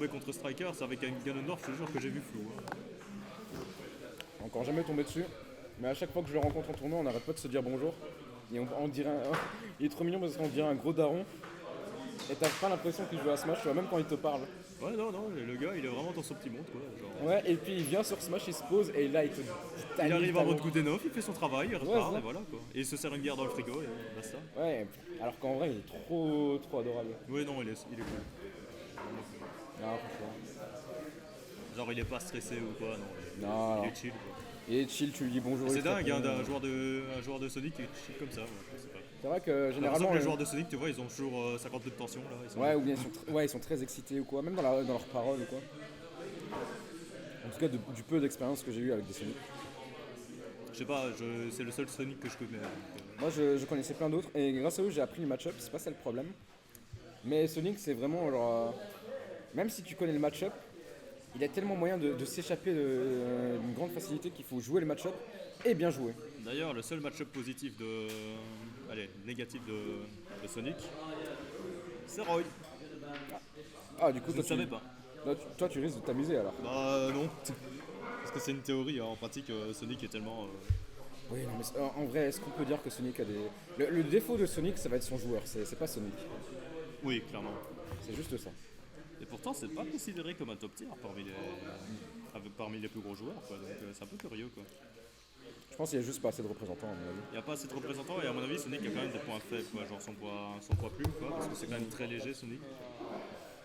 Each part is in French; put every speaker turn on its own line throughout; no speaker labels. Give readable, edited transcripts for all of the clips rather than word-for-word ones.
tombé contre Striker, c'est avec un Ganondorf, je te jure que j'ai vu flou. Hein.
Encore jamais tombé dessus. Mais à chaque fois que je le rencontre en tournoi, on n'arrête pas de se dire bonjour. Et on dirait il est trop mignon parce qu'on dirait un gros daron. Et t'as pas l'impression qu'il joue à Smash, tu vois, même quand il te parle.
Ouais, non, le gars, il est vraiment dans son petit monde, quoi. Genre,
Ouais, et puis il vient sur Smash, il se pose, et là il te.
il arrive à votre Goudenov, il fait son travail, il repart,
ça.
et voilà, quoi. Et il se sert une bière dans le frigo, et basta.
Ouais, alors qu'en vrai, il est trop adorable.
Oui, non, il est cool.
Non, franchement.
Genre, il est pas stressé ou quoi, non.
Non.
Il est chill, quoi.
Et chill, tu lui dis bonjour.
C'est
il te
dingue, hein,
répond.
un joueur de Sonic qui est chill comme ça, ouais, je sais pas.
C'est vrai que
J'ai l'impression
généralement.
que les joueurs de Sonic, tu vois, ils ont toujours 50 de tension, là. Ils sont...
Ouais, ou bien ils sont très excités ou quoi, même dans leurs paroles ou quoi. En tout cas, du peu d'expérience que j'ai eu avec des Sonic.
Je sais pas, c'est le seul Sonic que je connais.
Moi, je connaissais plein d'autres, et grâce à eux, j'ai appris le match-up, c'est pas ça le problème. Mais Sonic, c'est vraiment genre. Même si tu connais le match-up, il a tellement moyen de s'échapper d'une grande facilité qu'il faut jouer le match-up et bien jouer.
D'ailleurs, le seul match-up positif de. Allez, négatif de Sonic, c'est Roy.
Ah, du coup,
Je ne savais pas.
Toi, tu risques de t'amuser alors.
Bah non. Parce que c'est une théorie, hein. En pratique, Sonic est tellement.
Oui, non, mais en vrai, est-ce qu'on peut dire que Sonic a des. Le défaut de Sonic, ça va être son joueur, c'est pas Sonic.
Oui, clairement.
C'est juste ça.
Et pourtant, c'est pas considéré comme un top tier parmi les plus gros joueurs, quoi. Donc c'est un peu curieux, quoi.
Je pense qu'il y a juste pas assez de représentants, à mon avis.
Il n'y a pas assez de représentants et à mon avis, Sonic a quand même des points faibles, quoi. Genre son poids plume, quoi. Parce que c'est quand même très léger, Sonic.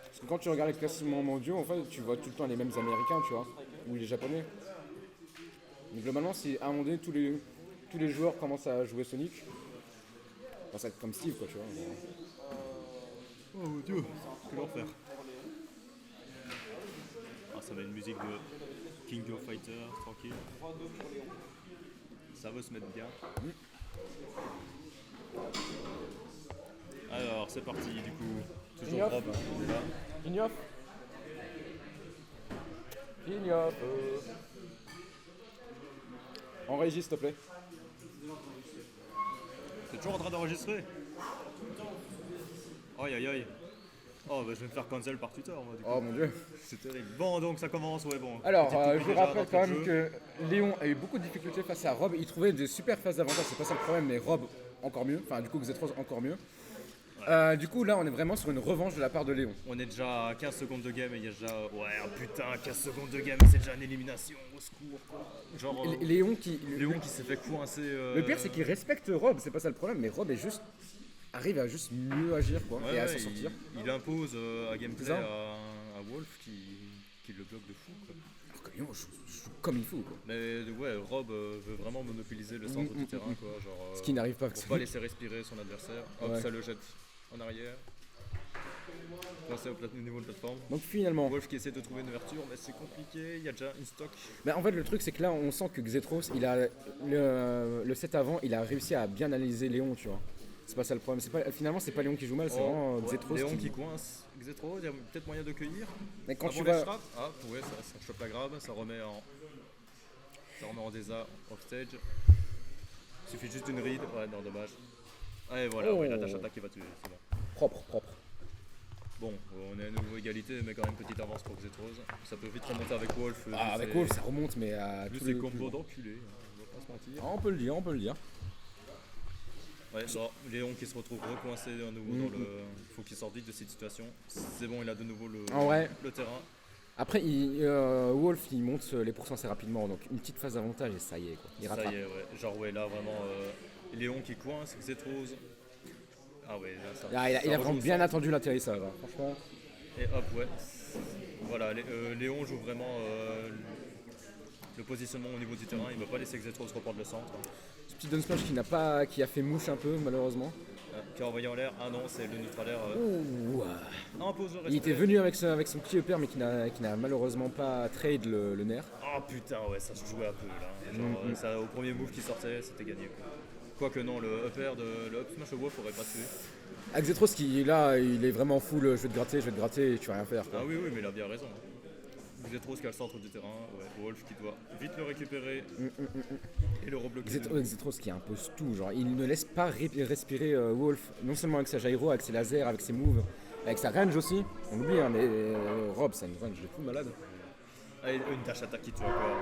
Parce que quand tu regardes les classements mondiaux, en fait, tu vois tout le temps les mêmes Américains, tu vois, ou les Japonais. Mais globalement, si à un moment donné, tous les joueurs commencent à jouer Sonic, enfin, ça va être comme Steve, quoi, tu vois.
Oh mon dieu, que l'enfer. Ah, ça met une musique de King of Fighter, tranquille. Ça veut se mettre bien. Alors, c'est parti, du coup. Toujours
Ignoff.
Rob, on est là.
Ignoff. Ignoff. En régie, s'il te plaît.
T'es toujours en train d'enregistrer? Aïe aïe aïe. Oh, bah je vais me faire cancel par Twitter, moi, du coup.
Oh mon dieu.
C'est terrible. Bon, donc ça commence, ouais, bon.
Alors,
Petite
je
coupe
vous
déjà
rappelle
d'entrée
quand
de
même
jeu.
que Léon a eu beaucoup de difficultés face à Rob. Il trouvait des super phases d'avantage, c'est pas ça le problème, mais Rob encore mieux. Enfin, du coup, Xetros encore mieux. Du coup, là, on est vraiment sur une revanche de la part de Léon.
On est déjà à 15 secondes de game et il y a déjà. Ouais, oh, putain, 15 secondes de game, c'est déjà une élimination, au secours, quoi. Genre.
Léon qui.
Léon qui s'est fait coincer.
Le pire, c'est qu'il respecte Rob, c'est pas ça le problème, mais Rob est juste. Arrive à juste mieux agir, quoi,
Ouais,
et à
ouais,
s'en sortir.
il impose à gameplay
C'est ça.
à Wolf qui le bloque de fou, quoi.
Alors que Léon joue comme il faut, quoi.
Mais ouais, Rob veut vraiment monopoliser le centre du terrain, quoi. Genre,
Ce qui n'arrive pas avec
pour
ça.
pas laisser respirer son adversaire. Hop,
Ouais.
ça le jette en arrière. Coincé au niveau de plateforme.
Donc finalement,
Wolf qui essaie de trouver une ouverture, mais c'est compliqué, il y a déjà une stock.
en fait, le truc, c'est que là, on sent que Xetros, il a le set avant, il a réussi à bien analyser Léon, tu vois. C'est pas ça le problème. Finalement, c'est pas Léon qui joue mal, c'est vraiment Xetros
Léon qui coince Xetro, il y a peut-être moyen de cueillir.
Mais quand
Avant
tu
les
vas.
frappes, ah ouais, ça chope la grave, ça remet en désa offstage. Il suffit juste d'une read, ouais, non, dommage. Ah, et voilà,
Oh.
ouais, l'attache attaque qui va tuer, c'est bon.
Propre.
Bon, on est à nouveau égalité, mais quand même petite avance pour Xetrose. Ça peut vite remonter avec Wolf.
Ah, avec Wolf, ça remonte, mais à
Plus
tous
ses
les
combos d'enculés, on va pas se mentir.
Ah, on peut le dire.
Ouais, bon, Léon qui se retrouve recoincé à nouveau dans le. Il faut qu'il sorte vite de cette situation. C'est bon, il a de nouveau
En vrai.
le terrain.
Après, Wolf, il monte les pourcents assez rapidement, donc une petite phase d'avantage et ça y est, quoi. Il rattrape.
Ça y est, ouais. Genre, ouais, là vraiment. Léon qui coince, Xetrose. Ah ouais, là ça.
Ah, il a
ça
vraiment
rejoue
bien
ça.
attendu l'atterrissage, hein. Franchement.
Et hop, ouais. Voilà, Léon joue vraiment le positionnement au niveau du terrain. Il ne veut pas laisser Xetros reprendre le centre.
Ce petit down smash qui a fait mouche un peu, malheureusement.
Qui a envoyé en l'air. Ah non, c'est le neutral air.
Ouh.
Non, pause de
Il
respect.
était venu avec son petit upper, mais qui n'a malheureusement pas trade le nerf.
Oh putain, ouais, ça se jouait un peu là. Genre, ça, au premier move qui sortait, c'était gagné. Quoique non, le up smash au Wolf aurait pas tué.
Xetros qui là, il est vraiment full, je vais te gratter et tu vas rien faire, quoi.
Ah oui, mais il a bien raison. Xetros qui a le centre du terrain, ouais, Wolf qui doit vite le récupérer et le rebloquer.
Xetros qui impose tout, genre il ne laisse pas respirer Wolf, non seulement avec sa gyro, avec ses lasers, avec ses moves, Avec sa range aussi, on oublie, hein, mais Rob, c'est une range de fou malade.
Ah, et une dash attack qui tue encore.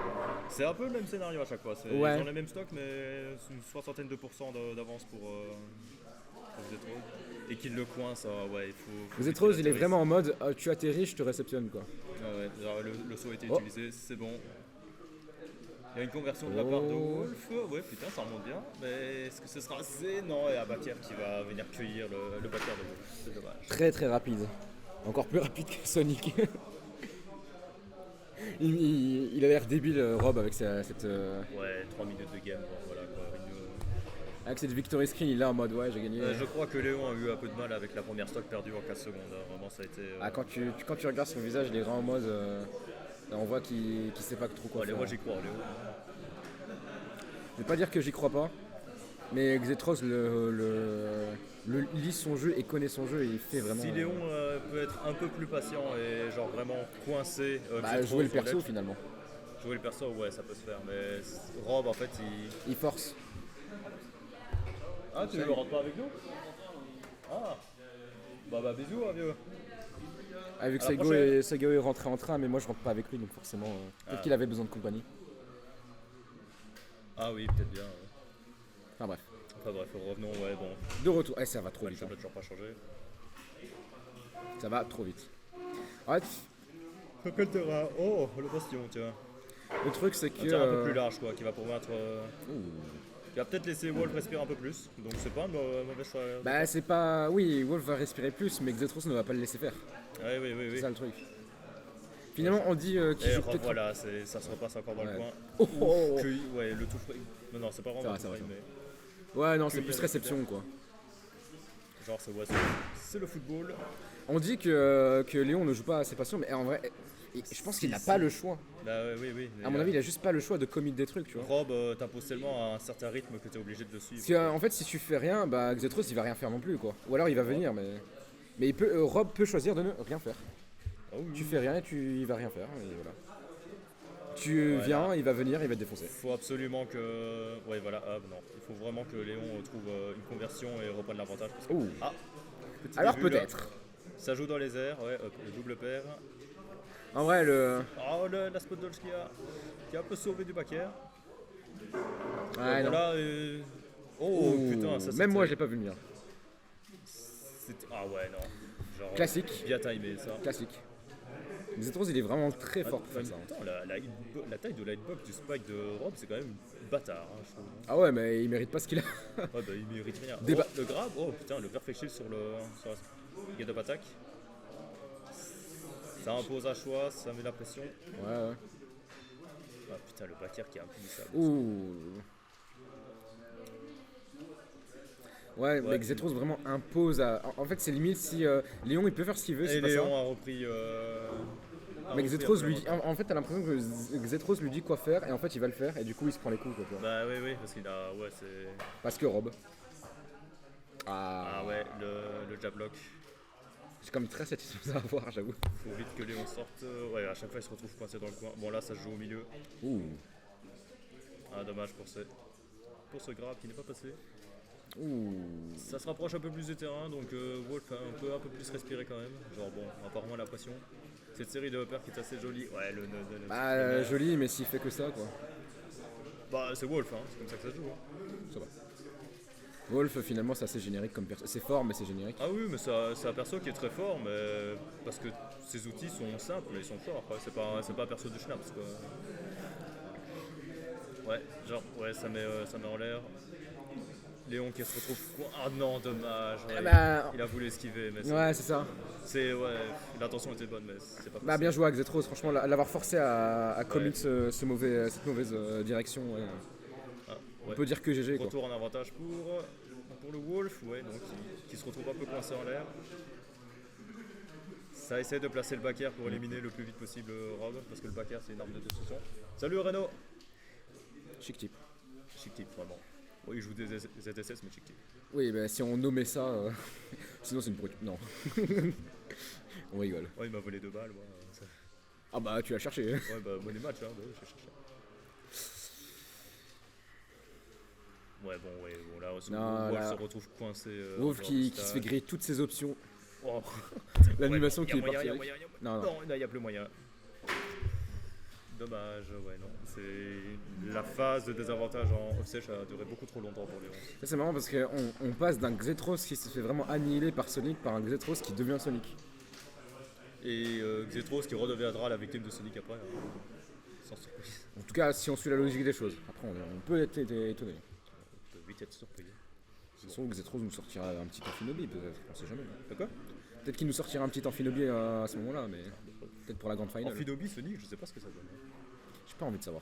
C'est un peu le même scénario à chaque fois.
Ouais.
Ils ont les mêmes stocks, mais c'est une soixantaine de pourcents d'avance pour Xetrose. Et qu'il le coince, ouais, il faut.
Xetrose, il est vraiment en mode tu atterris, je te réceptionne quoi.
Ah ouais, genre, le saut a été
Oh.
utilisé, c'est bon. Il y a une conversion de la part de Wolf. Ouais, putain, ça remonte bien. Mais est-ce que ce sera assez? Non, il y a Baker qui va venir cueillir le Baker de Wolf. C'est dommage.
Très très rapide. Encore plus rapide que Sonic. il a l'air débile, Rob, avec cette.
Ouais, 3 minutes de game, bon, voilà quoi.
Avec cette victory screen, il est là en mode ouais, j'ai gagné.
Je crois que Léon a eu un peu de mal avec la première stock perdue en 4 secondes. Hein. Vraiment, ça a été.
Ah, quand tu regardes son visage, il est vraiment en mode. On voit qu'il sait pas trop quoi
Allez,
faire.
moi j'y crois, Léon.
Je vais pas dire que j'y crois pas, mais Xetrose lit son jeu et connaît son jeu et il fait vraiment.
Si Léon peut être un peu plus patient et genre vraiment coincé.
Jouer le perso finalement.
Jouer le perso, ouais, ça peut se faire. Mais Rob, en fait,
il force.
Ah, tu ne rentres pas avec nous? Ah, bah bisous, hein, vieux.
Ah, vu que Sego est rentré en train, mais moi je rentre pas avec lui, donc forcément, peut-être qu'il avait besoin de compagnie.
Ah oui, peut-être bien. Ouais.
Enfin bref.
Enfin bref, revenons, ouais, bon.
De retour, ça va trop vite.
Le n'a toujours pas changé.
Ça va trop vite. Ouais,
Rappelle-toi, oh, le bastion, tiens.
le truc c'est que.
Un tir un peu plus large, quoi, qui va permettre. Qui va peut-être laisser Wolf respirer un peu plus, donc c'est pas un mauvais choix.
Bah c'est pas... Oui, Wolf va respirer plus, mais Xetrose ne va pas le laisser faire.
Ouais, oui.
C'est ça le truc. Finalement on dit qu'il joue peut-être...
Voilà, ça se repasse encore dans le coin.
Oh.
Ouais, le tout free. Non, c'est pas vraiment le tout free, mais...
Ouais, non, c'est plus réception quoi.
Genre, c'est le football.
On dit que Léon ne joue pas assez patient, mais en vrai, je pense qu'il n'a pas le choix.
Bah oui.
À mon avis, il a juste pas le choix de commit des trucs, tu vois.
Rob t'impose tellement un certain rythme que t'es obligé de le suivre.
Parce qu'en fait, si tu fais rien, bah Xetrose il va rien faire non plus, quoi. Ou alors il va venir, mais il peut, Rob peut choisir de ne rien faire.
Ah oui.
Tu fais rien et il va rien faire, et voilà. Tu viens, là, il va venir, il va te défoncer.
Il faut absolument que... Ouais, voilà, non. Il faut vraiment que Léon trouve une conversion et reprenne l'avantage.
Ouh.
Ah,
alors peut-être.
Ça joue dans les airs, ouais, hop, le double paire.
En vrai,
Oh, la spot dodge qui a un peu sauvé du backer.
Ouais, non.
Là, oh, putain, ça
même moi, je l'ai pas vu venir.
Ah ouais, non. Genre,
classique.
Bien timé, ça.
Classique. Xetrose, il est vraiment très fort pour faire ça.
Attends, la taille de l'hitbox du spike de Rob, c'est quand même bâtard, hein, je trouve.
Ah ouais, mais il mérite pas ce qu'il a.
Ouais, bah il mérite rien. Le grab, oh putain, le perfect shield sur la get up attack. Ça impose à choix, ça met la pression.
Ouais.
Ah putain, le backer qui est impunissable.
Ouh. Ouais, mais Xetrose vraiment impose à... En fait, c'est limite si Léon il peut faire ce qu'il veut, c'est pas ça.
Et Léon a repris...
mais Xetrose lui dit... En fait, t'as l'impression que Xetrose lui dit quoi faire et en fait il va le faire et du coup il se prend les coups, quoi.
Bah oui, parce qu'il a... Ouais, c'est...
Parce que Rob.
Ah ouais, le jab lock.
C'est comme très satisfaisant à voir, j'avoue.
Faut vite que Léon sorte. Ouais, à chaque fois il se retrouve coincé dans le coin. Bon là, ça se joue au milieu.
Ouh.
Ah, dommage pour ce grab qui n'est pas passé.
Ouh.
Ça se rapproche un peu plus du terrain, donc Wolf a un peu plus respirer quand même. Genre bon, encore moins la pression. Cette série de hoppers qui est assez jolie. Ouais,
joli, mais s'il fait que ça, quoi.
Bah, c'est Wolf, hein, c'est comme ça que ça se joue. Hein.
Ça va. Wolf, finalement, c'est assez générique comme perso. C'est fort, mais c'est générique.
Ah oui, mais c'est un perso qui est très fort, mais parce que ses outils sont simples, mais ils sont forts. C'est pas un perso de schnaps, quoi. Ouais, genre, ouais, ça met en l'air. Léon qui se retrouve... Ah non, dommage. Ouais, il a voulu esquiver, mais
ouais, c'est ça.
L'intention était bonne, mais c'est pas possible.
Bah bien joué à Xetrose, franchement, l'avoir forcé à commit cette mauvaise direction. Ouais. On peut dire que GG.
Retour en avantage pour le Wolf, ouais, donc qui se retrouve un peu coincé en l'air. Ça essaie de placer le backer pour éliminer le plus vite possible Rob, parce que le backer c'est une arme de destruction. Salut Renaud.
Chic type.
Chic type, vraiment. Oui, il joue des ZSS, mais chic type.
Oui, bah si on nommait ça, sinon c'est une brute. Non. On rigole.
Ouais, il m'a volé 2 balles, moi.
Ah bah tu l'as cherché.
Ouais, bah money match, hein, bah, j'ai cherché. Ouais, bon, là, Wolf se retrouve coincé.
Wolf qui se fait griller toutes ses options.
Oh,
L'animation
y a
qui est
moyen,
partie
y a
avec.
moyen, y a moyen.
Non, non.
Non, là, il n'y a plus moyen. Dommage, ouais, non. C'est la phase de désavantage en off-stage a duré beaucoup trop longtemps pour Léon.
Ça, c'est marrant parce qu'on passe d'un Xetros qui se fait vraiment annihiler par Sonic par un Xetros qui devient Sonic.
Et Xetros qui redevient Adra la victime de Sonic après, sans surprise.
En tout cas, si on suit la logique des choses. Après, on peut être étonné.
On peut vite être surpris.
De toute façon, Xetros nous sortira un petit Amphinobi peut-être, on sait jamais.
De quoi?
Peut-être qu'il nous sortira un petit Amphinobi à ce moment-là, mais peut-être pour la grande finale.
Amphinobi, Sonic, je sais pas ce que ça donne.
J'ai pas envie de savoir.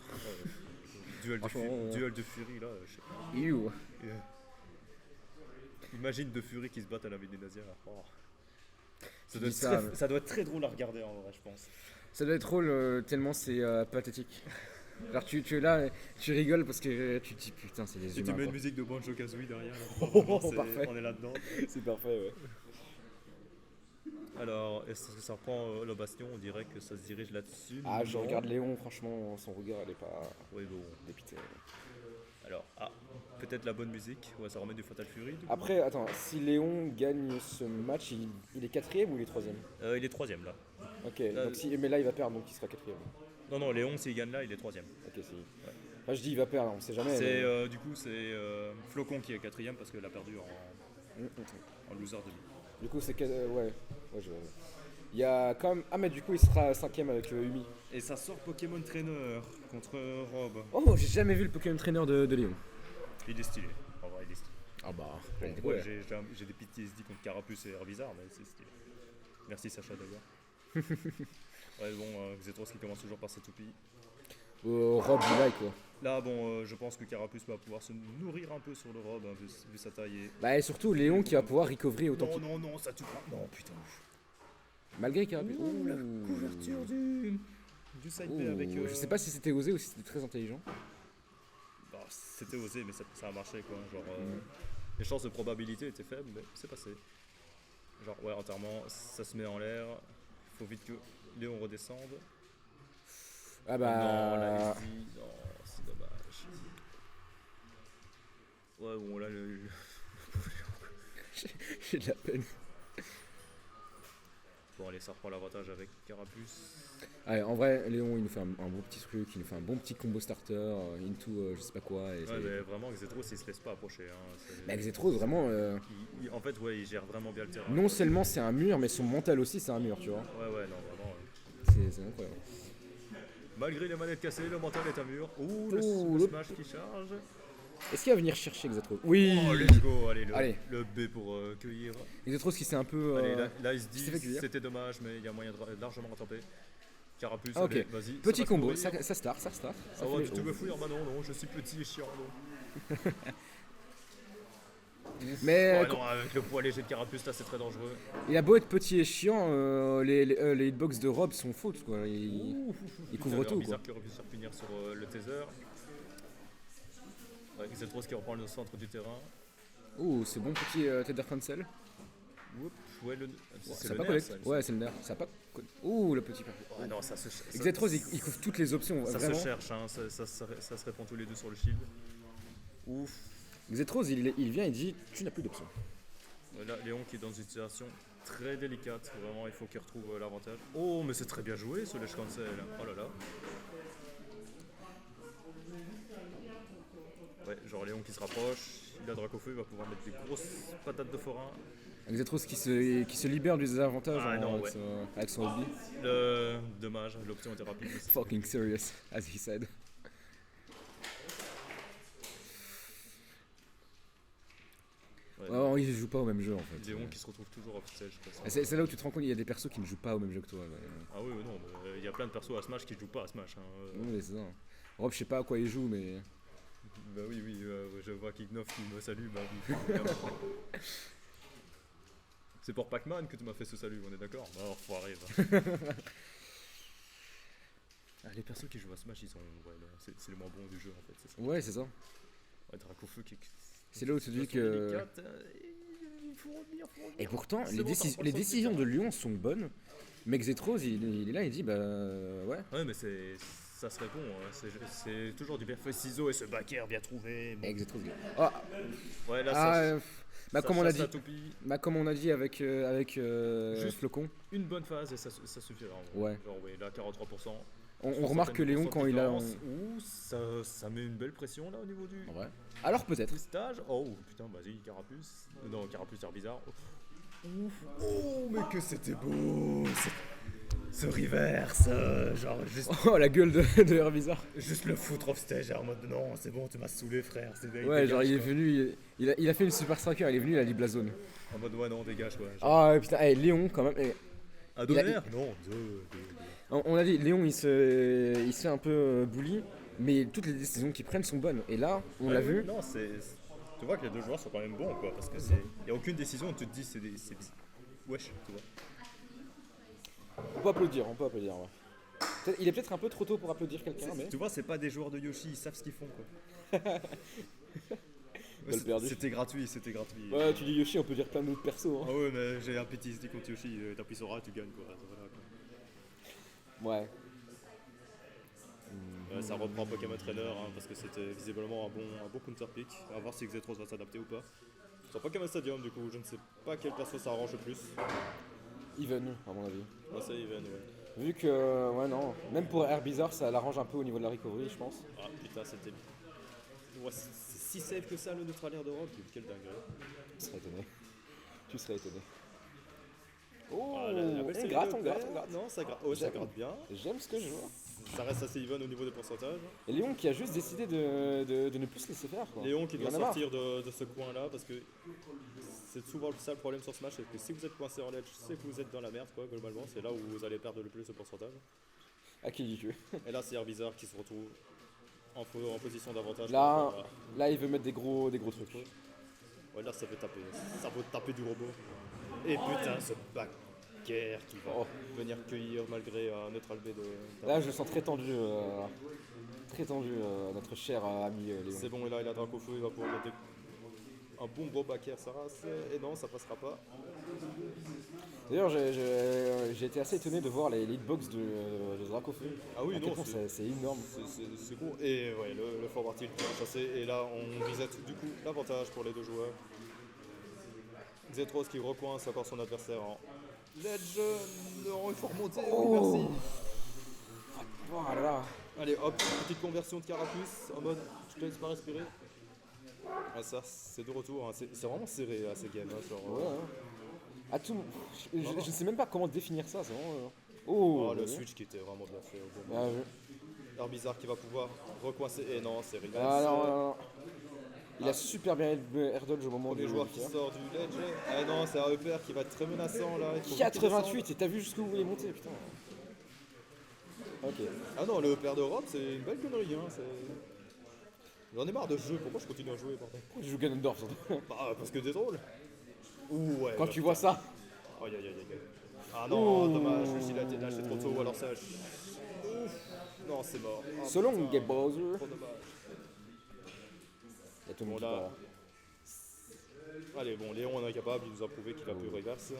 Duel de Fury là, je sais pas.
Ew.
Imagine deux Fury qui se battent à la ville des Naziens. Oh.
Tu dis ça, mais-
Ça doit être très drôle à regarder en vrai, je pense.
Ça doit être drôle tellement c'est pathétique. Alors tu es là, tu rigoles parce que tu te dis putain c'est des
Et tu
humains.
mets une
quoi.
musique de Banjo Kazooie derrière.
Parfait.
On est là-dedans.
C'est parfait ouais.
Alors, est-ce que ça reprend le bastion? On dirait que ça se dirige là-dessus.
Ah je
non?
regarde Léon, franchement son regard elle est pas
Oui, bon.
dépité.
Alors, peut-être la bonne musique. Ouais, ça remet du Fatal Fury. Du coup.
Après attends, si Léon gagne ce match, il est quatrième ou il est troisième?
Il est troisième là.
Ok, donc si, mais là il va perdre donc il sera quatrième.
Non, Léon, s'il gagne là, il est troisième.
Ok, si. Enfin je dis il va perdre, on sait jamais.
C'est
mais-
du coup c'est Flocon qui est quatrième parce qu'elle a perdu en loser demi.
Du coup c'est ouais je... Il y a quand même... Ah mais du coup il sera cinquième avec Umi.
Et ça sort Pokémon Trainer contre Rob.
Oh j'ai jamais vu le Pokémon Trainer de Léon.
Il est stylé. En vrai, il est stylé.
Ah bah...
Bon, ouais, j'ai des PTSD contre Carapuce et Herbizarre, mais c'est stylé. Merci Sacha d'ailleurs. Ouais, bon, Xetros qui commence toujours par sa toupie.
Rob il like quoi.
Là, bon, je pense que Carapuce va pouvoir se nourrir un peu sur le Rob, hein, vu sa taille.
Bah et surtout Léon qui va pouvoir recovery autant qu'il...
Non, ça tue pas. Non, putain.
Malgré Carapuce.
Ouh, la couverture du side B avec.
Je sais pas si c'était osé ou si c'était très intelligent.
Bah, c'était osé, mais ça a marché quoi. Genre, les chances de probabilité étaient faibles, mais c'est passé. Genre, ouais, entièrement, ça se met en l'air. Faut vite que Léon redescende.
Ah
Non, là,
bah...
easy. Non, c'est dommage. Ouais, bon, là,
J'ai de la peine.
Bon, allez, ça reprend l'avantage avec Carapuce.
Allez, en vrai, Léon il nous fait un bon petit truc, il nous fait un bon petit combo starter, into je sais pas quoi. Et
Ouais, mais vraiment, Xetros, il se laisse pas approcher. Hein.
Bah Xetros vraiment...
En fait, ouais, il gère vraiment bien le terrain.
Non seulement c'est un mur, mais son mental aussi c'est un mur, tu vois.
Ouais, non, vraiment.
C'est incroyable.
Malgré les manettes cassées, le mental est un mur. Ouh,
Ouh,
le
le-
smash qui charge.
Est-ce qu'il va venir chercher Xetros? Oui.
Oh, let's go,
Allez.
le B pour cueillir.
Xetros qui s'est un peu...
Allez, là, il se
qui
dit
s'est fait cueillir.
c'était dommage, mais il y a moyen de largement rattraper. Carapuce,
Ah, ok.
allez, vas-y.
Petit
ça va
combo,
courir.
ça start. Ça
Ah ouais,
fait-
tu me fouilles, bah non, je suis petit et chiant, non.
Mais
Ouais, non, avec le poids léger de Carapuce, là, c'est très dangereux.
il a beau être petit et chiant, les hitbox de Rob sont fautes quoi. Il couvre tout quoi.
Bizarre qui aurait pu se faire punir sur le taser. Ouais, Xetros qui reprend le centre du terrain.
Ouh, c'est bon petit Tether Cancel.
Oups, ouais, c'est
Ça
le
a pas
nerf,
connect.
ça,
Ouais, c'est le nerf. Ça a pas. Ouh, le petit.
Ouais, non, ça se
Xetros il couvre toutes les options.
Ça
vraiment.
se cherche, hein, ça se répond tous les deux sur le shield. Ouf.
Xetros il vient et dit tu n'as plus d'options.
Là, Léon qui est dans une situation très délicate, vraiment il faut qu'il retrouve l'avantage. Oh, mais c'est très bien joué ce Ledge Cancel, oh là là. Ouais, genre Léon qui se rapproche, il a Dracofeu, il va pouvoir mettre des grosses patates de forain.
Xetros qui se libère du désavantage
Ah, non,
avec son hobby.
Dommage, l'option était rapide. mais c'est-
Fucking serious, as he said.
Ouais,
Oh, ils jouent pas au même jeu en fait.
Léon qui se retrouve toujours off stage.
C'est là où tu te rends compte, il y a des persos qui ne jouent pas au même jeu que toi.
Ah oui, non, mais il y a plein de persos à Smash qui jouent pas à Smash. Hein.
Oui, c'est ça. Rob, je sais pas à quoi il joue, mais.
Bah oui, je vois Kignoff qui me salue, bah oui. évidemment. C'est pour Pac-Man que tu m'as fait ce salut, on est d'accord? Bah alors, faut arriver. Les persos qui jouent à Smash, ils sont. Ouais, non, c'est les moins bons du jeu en fait, c'est ça.
Ouais, c'est ça.
Ouais, Dracofeu qui.
C'est là où tu te dis que.
Il faut revenir,
Et pourtant,
C'est
les,
bon,
décis-
t'en prends
les
le
décisions
sens
de
du
Lyon sont bonnes, mais Xetros, il est là, il dit bah ouais.
Ouais, mais ça serait bon, hein. C'est toujours du bien fait ciseaux et ce backer bien trouvé. Bon.
Et Xetros, il- Ah,
Ouais, là,
ah,
ça.
Bah,
ça
comme on a
chasse
dit.
la toupie.
Bah, comme on a dit avec
Juste-
Flocon,
Une bonne phase et ça suffira. En vrai.
Ouais.
Genre, ouais, là, 43%.
on remarque que Léon, quand il a.
Ouh, ça met une belle pression là au niveau du
Ouais. Alors peut-être.
stage. Oh putain, vas-y, Carapuce. Non, Carapuce, c'est bizarre. Ouf. Oh, mais que c'était beau! Ce reverse, genre juste,
Oh, la gueule de Herbizarre.
juste le foutre off stage en mode non, c'est bon, tu m'as saoulé, frère.
Ouais, genre il est
quoi.
venu, il a fait une super striker, il est venu, il a dit Blazone.
En mode ouais, non, dégage quoi. Genre,
Ah putain, Léon quand même.
à
il a-
Donner? Non,
On a dit, Léon il se fait un peu bully, mais toutes les décisions qu'il prennent sont bonnes. Et là, on l'a vu.
Non, tu vois que les deux joueurs sont quand même bons quoi, parce que y a aucune décision où tu te dis wesh, tu vois.
On peut applaudir, ouais. Il est peut-être un peu trop tôt pour applaudir quelqu'un, mais.
Tu vois, c'est pas des joueurs de Yoshi, ils savent ce qu'ils font quoi.
Balle perdue.
C'était gratuit.
Ouais, tu dis Yoshi, on peut dire plein d'autres persos.
Ah ouais, mais j'ai un PTSD contre Yoshi, t'appuies sur A, tu gagnes quoi. Voilà, quoi.
Ouais.
Ça reprend Pokémon Trainer hein, parce que c'était visiblement un bon counter pick. À voir si Xetros va s'adapter ou pas. Sur Pokémon Stadium, du coup, je ne sais pas quel perso ça arrange le plus.
Even, à mon avis.
Ah, c'est Even, ouais.
Vu que, ouais, non, même pour Herbizarre, ça l'arrange un peu au niveau de la recovery, je pense.
Ah putain, c'était. Ouais, c'est si safe que ça le neutralaire d'Europe, quel dingue.
Tu serais étonné. Oh,
Ah, la belle série
on gratte.
de verts. Non, ça gratte. Oh, ça
J'aime.
gratte bien.
J'aime ce que je vois.
Ça reste assez even au niveau des pourcentages.
Et Léon qui a juste décidé de ne plus se laisser faire, quoi.
Léon qui
Il en
doit
a marre.
sortir de ce coin-là parce que c'est souvent ça le problème sur Smash, c'est que si vous êtes coincé en ledge, c'est que vous êtes dans la merde quoi, globalement, c'est là où vous allez perdre le plus de pourcentage.
À qui dis-tu?
Et là c'est Herbizarre qui se retrouve en position d'avantage.
Là, là, il veut mettre des gros trucs.
Ouais, là ça veut taper du robot. Et putain ce backer qui va venir cueillir malgré un neutral B de...
Là, je le sens très tendu, notre cher ami Léon.
C'est bon, et là il a Dracofeu, il va pouvoir mettre un bon gros backer Saras, et non ça passera pas.
D'ailleurs, j'ai été assez étonné de voir les hitbox de Dracofeu.
Ah oui,
À quel
non,
point c'est énorme.
c'est gros. Et ouais, le forward tilt qui est chassé. Et là, on reset du coup l'avantage pour les deux joueurs. Xetros qui recoince encore son adversaire en ledge. Non, il faut remonter. Oui, merci.
Oh là là.
Allez, hop, petite conversion de Carapuce en mode je te laisse pas respirer. Ah, ça, c'est de retour. Hein. C'est vraiment serré là, ces games. Hein, genre,
Ouais, hein. À tout, je ne sais même pas comment définir ça, c'est vraiment. Oh,
le
ouais.
switch qui était vraiment bien fait au bon
Ah,
moment.
ouais.
Herbizarre qui va pouvoir recoincer. Et non, c'est reverse.
Ah, non. Il a super bien air dodge au moment
Pour
du
les joueurs qui
tir.
sortent du ledge. Ah non, c'est un EPR qui va être très menaçant là. Il faut vite
88, et t'as vu jusqu'où vous voulez monter, putain. Ok.
Ah non, le EPR d'Europe, c'est une belle connerie. Hein. J'en ai marre de ce jeu, pourquoi je continue à jouer bordel?
Pourquoi tu joues Ganondorf surtout?
Bah, parce que t'es drôle. Ouh, ouais.
Quand tu vois ça.
Aïe aïe aïe aïe. Ah non,
Ouh.
dommage, il a été lâché trop tôt, alors ça. Ouf. Non, c'est mort. Ah,
So long,
putain,
Game Bowser.
trop dommage.
Il y a tout le monde
Bon,
qui
là.
part.
Allez, bon, Léon on est capable, il nous a prouvé qu'il a pu reverse.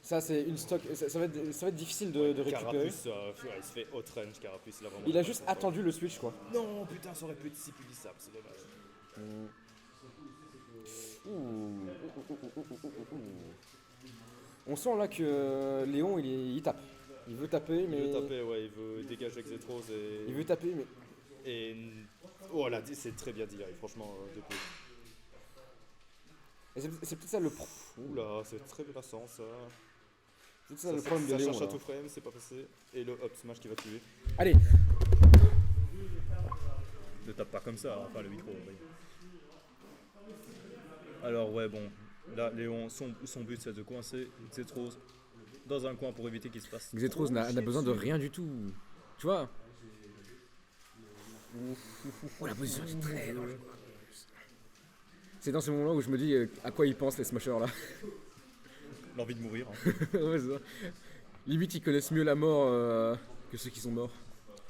Ça, c'est une stock. Ça va être difficile de récupérer.
Carapuce, il se fait hot range, Carapuce. Il a, vraiment
Il a juste attendu le switch, quoi.
Non, putain, ça aurait pu être si punissable, c'est dommage.
On sent là que Léon, il tape. Il veut taper, mais.
Il veut taper, ouais, il veut dégager Xetros et.
Il veut taper, mais.
Et. Oh là, c'est très bien dit, hein, franchement, depuis.
Et c'est peut-être ça le pro.
Oula, c'est très menaçant ça.
C'est peut-être ça le problème de
Ça
Léon.
cherche à
là.
tout frame, c'est pas passé. Et le up smash qui va tuer.
Allez.
Ne tape pas comme ça, enfin le micro. Oui. Alors ouais, bon, là Léon, son but c'est de coincer Xetros dans un coin pour éviter qu'il se fasse.
Xetros n'a besoin de rien du tout. Tu vois. Oh, la position est très dangereuse. C'est dans ce moment-là où je me dis à quoi ils pensent les smashers là.
L'envie de mourir. Hein.
Ouais, c'est ça. Limite ils connaissent mieux la mort que ceux qui sont morts.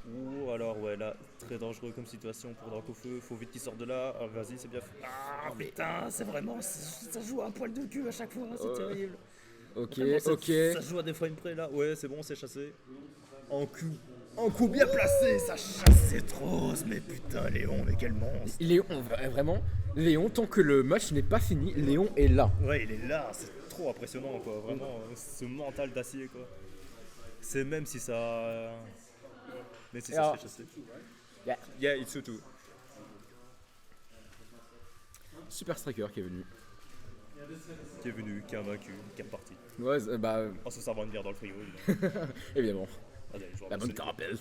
Ouh, alors ouais, là, très dangereux comme situation pour Dracofeu, faut vite qu'il sorte de là. Ah, vas-y, c'est bien fait. Ah putain, c'est vraiment, ça joue à un poil de cul à chaque fois, c'est terrible.
Ok,
Vraiment, ça
ok.
joue à des frames près là. Ouais, c'est bon, c'est chassé. En coup bien placé, ça chasse Xetros. Mais putain, Léon, mais quel monstre.
Léon, vraiment, Léon, tant que le match n'est pas fini, Léon est là.
Ouais, il est là, c'est trop impressionnant, quoi. Vraiment, ce mental d'acier, quoi. C'est même si ça. Mais si ça
Alors,
se fait chasser.
Yeah.
Yeah, it's too.
Super Striker qui est venu.
Qui est venu, qui a vaincu, qui est reparti.
Ouais, bah,
En se servant une bière dans le frigo, évidemment.
évidemment.
Allez, je vois
La bonne
absolument.
carapels.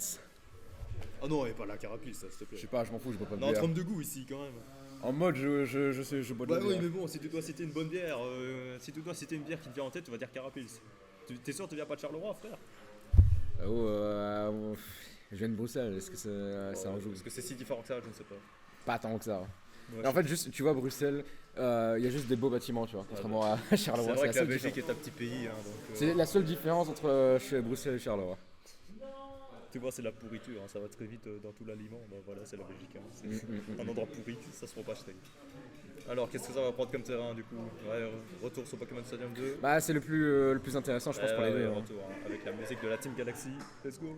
Oh non, et pas la carapille, ça, s'il te plaît.
Je sais pas, je m'en fous, je bois pas de
On a un
bière.
trompe de goût ici, quand même.
En mode, je bois de
Bah
la
oui,
bière.
mais bon, si tu dois citer une bonne bière, si tu dois citer une bière qui te vient en tête, tu vas dire carapils. T'es sûr que tu viens pas de Charleroi, frère?
Je viens de Bruxelles, est-ce que c'est un jour?
Parce que c'est si différent que ça, je ne sais pas.
Pas tant que ça.
Ouais,
Et en fait, juste, tu vois, Bruxelles, il y a juste des beaux bâtiments, tu vois, contrairement à
c'est
Charleroi.
vrai
la
que la
seule
Belgique
différence.
est un petit pays, hein, donc.
C'est la seule différence entre chez Bruxelles et Charleroi.
Tu vois, c'est la pourriture, hein, ça va très vite dans tout l'aliment. Bah voilà, c'est la Belgique. Hein, c'est un endroit pourri, ça se prend pas très vite. Alors, qu'est-ce que ça va prendre comme terrain du coup? Ouais, retour sur Pokémon Stadium 2.
Bah, c'est le plus intéressant, je pense, pour les deux. Hein.
Retour, hein, avec la musique de la Team Galaxy. Let's go!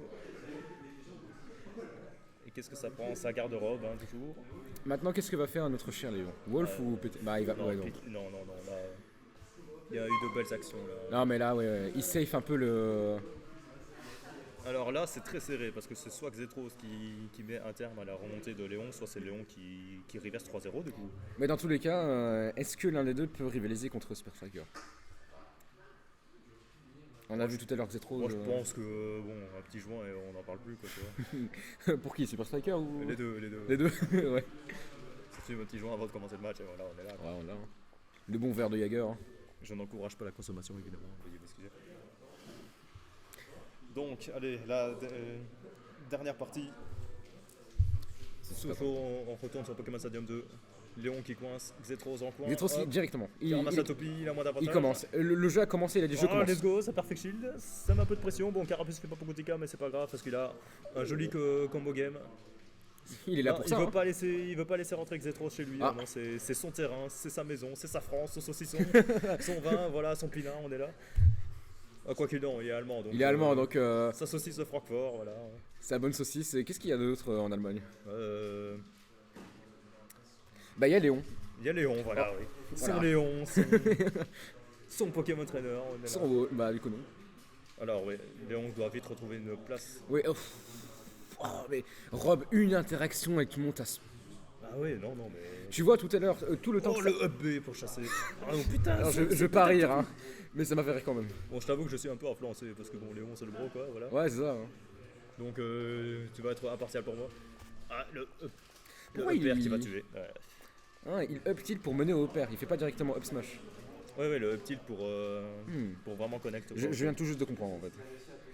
Et qu'est-ce que ça prend? Sa garde-robe, hein, toujours.
Maintenant, qu'est-ce que va faire notre cher Léon? Wolf ou PT? Bah, il va.
Non,
Ouais, non.
non, là. Il y a eu de belles actions là.
Non, mais là, ouais, il safe un peu le.
Alors là, c'est très serré parce que c'est soit Xetros qui met un terme à la remontée de Léon, soit c'est Léon qui reverse 3-0 du coup.
Mais dans tous les cas, est-ce que l'un des deux peut rivaliser contre Super Striker? On a vu tout à l'heure Xetro.
Moi je pense que, bon, un petit joint et on n'en parle plus quoi, tu vois.
Pour qui? Super Striker ou.
Les deux.
Les deux. Ouais.
C'est un petit joint avant de commencer le match et voilà, on est là. Quoi.
Ouais, on l'a. Hein. Le bon verre de Jaeger. Hein.
Je n'encourage pas la consommation évidemment, veuillez m'excuser. Donc, allez, la dernière partie. C'est sous chaud, on retourne sur Pokémon Stadium 2. Léon qui coince, Xetros en coin.
Xetro directement.
Il ramasse la topie, il a moins d'avantage.
Il commence. Le jeu a commencé, il a dit je commence.
Let's go, ça Perfect Shield. Ça met un peu de pression. Bon, Carapace fait pas beaucoup de dégâts, mais c'est pas grave parce qu'il a un joli combo game.
Il est là
Non,
pour
il
ça.
veut
Hein.
pas laisser, il veut pas laisser rentrer Xetros chez lui.
Ah.
Vraiment, c'est son terrain, c'est sa maison, c'est sa France, son saucisson, son vin, voilà, son pinard, on est là. Ah, quoi qu'il non, il est allemand. Donc,
Il est allemand, donc
sa saucisse de Francfort, voilà.
sa bonne saucisse. Et qu'est-ce qu'il y a d'autre en Allemagne? Bah, il y a Léon.
Il y a Léon, voilà, oui. Son
Voilà.
Léon, son Pokémon Trainer, on est là.
Sans bah, du coup, non.
Alors, oui, Léon doit vite retrouver une place.
Oui, mais Rob, une interaction avec tout le monde.
Ah oui, non, mais.
Tu vois tout à l'heure, tout le temps.
Oh,
que ça-
le up B pour chasser. Ah non, putain,
Alors, je
c'est
veux pas rire, hein, mais ça m'a fait rire quand même.
Bon, je t'avoue que je suis un peu influencé parce que bon, Léon c'est le bro quoi, voilà.
Ouais, c'est ça. Hein.
Donc tu vas être impartial pour moi. Ah, le up. Le
Pourquoi
up air
il-
qui va tuer. Ouais.
Hein, il up tilt pour mener au pair, il fait pas directement up smash.
Ouais, le up tilt pour
Hmm.
vraiment connecter.
Je viens tout juste de comprendre en fait.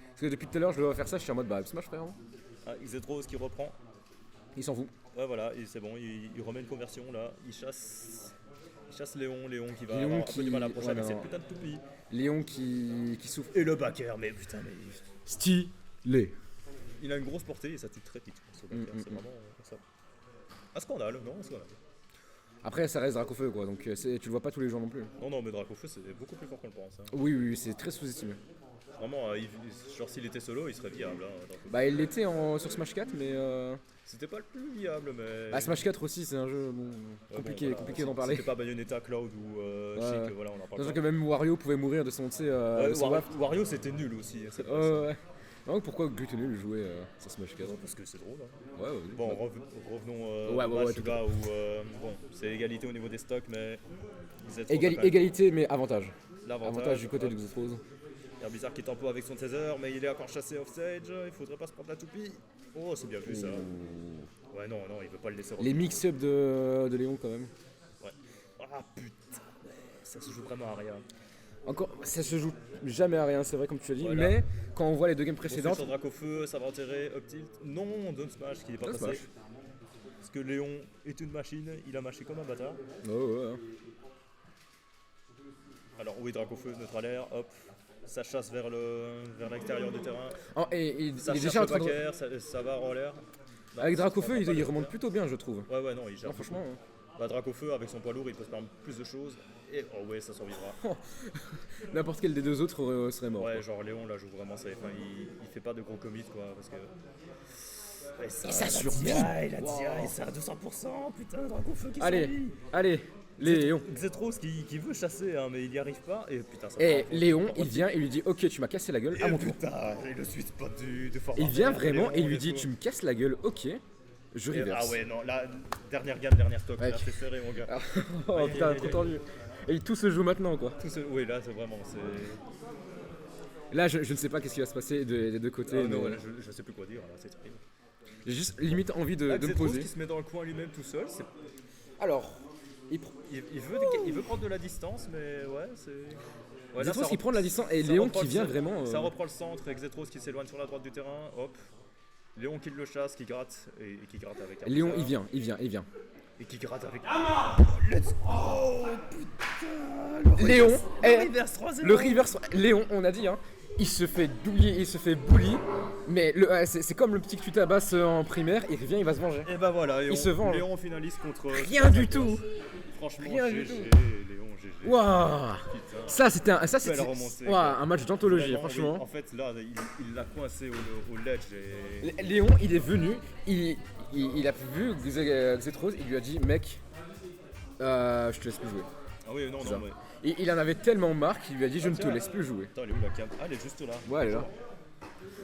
Parce que depuis tout à l'heure, je le vois faire ça, je suis en mode bah up smash frère. Hein.
Ah, Xetros qui reprend.
Il s'en fout.
Ouais, voilà, et c'est bon, il remet une conversion là. Il chasse Léon qui va
Léon
avoir un peu
qui-
du mal à approcher
ouais,
avec
non.
cette putain de toupie.
Léon qui souffre.
Et le backer, mais putain, mais.
Stylé.
Il a une grosse portée et ça tue très vite. Ce backer, c'est vraiment ça. Un scandale, non, un scandale.
Après, ça reste Dracofeu quoi, donc tu le vois pas tous les jours non plus.
Non, mais Dracofeu c'est beaucoup plus fort qu'on le pense. Hein.
Oui, c'est très sous-estimé.
Vraiment, genre s'il était solo, il serait viable. Hein, Dracofeu.
Bah, il l'était sur Smash 4, mais.
C'était pas le plus viable, mais.
Bah, Smash 4 aussi, c'est un jeu bon,
Ouais,
compliqué,
bon, voilà,
compliqué d'en parler.
C'était pas Bayonetta, Cloud ou
Ouais.
Chic, voilà, on en parle
Sachant
pas.
que même Wario pouvait mourir de son, tu sais,
Ouais,
de son waft.
Wario c'était nul aussi. Cette fois.
Ouais. Non, pourquoi Glutenul jouait sur Smash 4?
Parce que c'est drôle. Hein.
Ouais, ouais.
Bon, revenons
Ouais,
au
ouais,
match
tout
là où bon, c'est égalité au niveau des stocks, mais Xetros a quand même
Égalité, mais avantage.
l'avantage.
Avantage du côté
Hop.
de Xetros.
Il y a Bizarre qui tempo avec son taser, mais il est encore chassé offstage. Il faudrait pas se prendre la toupie. Oh, c'est bien vu ça. Ouais, non, il veut pas le laisser
Les mix-up de Léon, quand même.
Ouais. Ah putain, mais ça se joue vraiment à rien.
Encore, ça se joue jamais à rien, c'est vrai, comme tu as dit.
Voilà.
Mais quand on voit les deux games
On
précédentes.
sur Dracofeu, ça va enterrer, up tilt. Non, down smash qui n'est pas
Down
passé.
smash.
Parce que Léon est une machine, il a mâché comme un bâtard.
Ouais.
Alors oui, Dracofeu, neutralaire, hop. Ça chasse vers l'extérieur du terrain.
Oh, et il
Ça
est
cherche
déjà en
le
train de.
backer, ça va en l'air. Non,
Avec
ça
Dracofeu,
prendra pas
il
le
remonte
backer.
plutôt bien, je trouve.
Ouais, non, il gère.
Non, franchement. hein.
Bah, Dracofeu, avec son poids lourd, il peut se permettre plus de choses. Et oh ouais, ça survivra.
N'importe quel des deux autres serait mort.
Ouais,
quoi.
genre Léon là joue vraiment safe. Enfin, il fait pas de gros commits quoi. Parce que. Et
ça
la
survit.
DI, la
Wow.
DI, c'est à 200%, putain, Dragonfeu qui
Allez,
survit.
allez, Léon.
Xetros qui veut chasser, hein, mais il y arrive pas, et putain, ça
Et
prend un
Léon,
point.
il vient et lui dit ok, tu m'as cassé la gueule, à
Et
mon tour.
putain, et le sweet spot de Fort
Il vient
Barrière,
vraiment et il
Léon,
lui dit
tout.
tu me casses la gueule, ok, je
Et-
reverse.
Ah ouais, non, là, dernière gamme, dernière stock,
Ouais.
là, c'est serré, mon gars.
Oh
Aïe,
putain,
aïe,
trop
aïe.
tendu. Et tout se joue maintenant quoi.
Oui, là, c'est vraiment, c'est...
Là, je ne sais pas qu'est-ce qui va se passer des deux côtés.
Ah, non,
mais
ouais, là, je sais plus quoi dire, là, c'est terrible.
J'ai juste limite envie de
Là,
me
Xetros
poser.
qui se met dans le coin lui-même tout seul,
Alors,
il veut prendre de la distance, mais ouais, c'est... Ouais, là,
Xetros
ça
qui
rep-
prend de la distance et
ça
Léon
reprend
qui
le
vient
centre.
vraiment.
Ça reprend le centre et Xetros qui s'éloigne sur la droite du terrain, hop. Léon qui le chasse, qui gratte, et qui gratte avec un
Léon,
bizarre.
il vient.
Et qui gratte avec...
Léon,
Le reverse 3-0.
le reverse. Léon, on a dit, hein, il se fait douiller, il se fait bully. Mais c'est comme le petit que tu tabasses en primaire, il revient, il va se venger.
Et bah voilà,
Il se venge.
Léon finaliste contre...
Rien du tout.
Franchement,
Rien
GG,
du tout.
Léon, GG.
Waouh.
Putain.
Ça, c'était
Belle remontée,
Ouah, un match d'anthologie,
Vraiment,
franchement.
oui. En fait, là, il l'a coincé au ledge et...
Léon, il est venu, il a vu Xetros, il lui a dit mec, je te laisse plus jouer.
Ah oui, non,
Ça.
non, mais...
Et il en avait tellement marre qu'il lui a dit je ne te laisse plus jouer.
Attends, elle est où la cam? Ah, elle est juste là.
Ouais, elle est là.